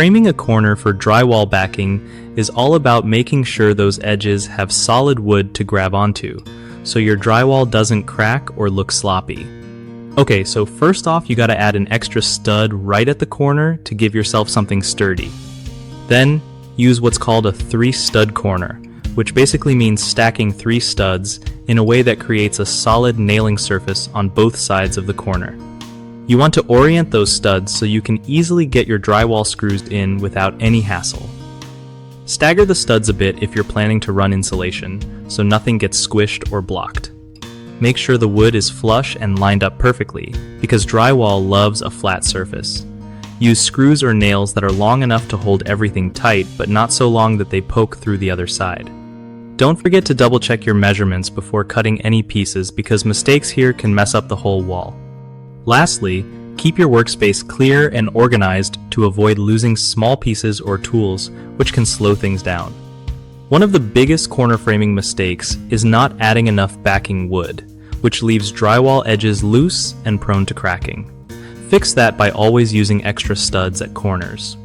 Framing a corner for drywall backing is all about making sure those edges have solid wood to grab onto, so your drywall doesn't crack or look sloppy. Okay, so first off, you gotta add an extra stud right at the corner to give yourself something sturdy. Then, use what's called a 3-stud corner, which basically means stacking 3 studs in a way that creates a solid nailing surface on both sides of the corner. You want to orient those studs so you can easily get your drywall screws in without any hassle. Stagger the studs a bit if you're planning to run insulation, so nothing gets squished or blocked. Make sure the wood is flush and lined up perfectly, because drywall loves a flat surface. Use screws or nails that are long enough to hold everything tight, but not so long that they poke through the other side. Don't forget to double check your measurements before cutting any pieces, because mistakes here can mess up the whole wall. Lastly, keep your workspace clear and organized to avoid losing small pieces or tools, which can slow things down. One of the biggest corner framing mistakes is not adding enough backing wood, which leaves drywall edges loose and prone to cracking. Fix that by always using extra studs at corners.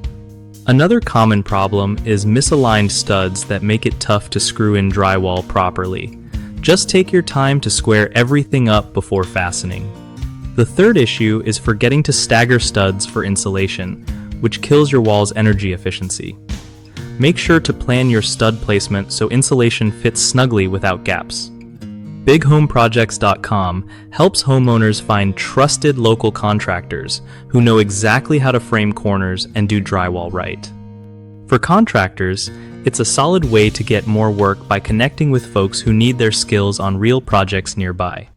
Another common problem is misaligned studs that make it tough to screw in drywall properly. Just take your time to square everything up before fastening. The third issue is forgetting to stagger studs for insulation, which kills your wall's energy efficiency. Make sure to plan your stud placement so insulation fits snugly without gaps. BigHomeProjects.com helps homeowners find trusted local contractors who know exactly how to frame corners and do drywall right. For contractors, it's a solid way to get more work by connecting with folks who need their skills on real projects nearby.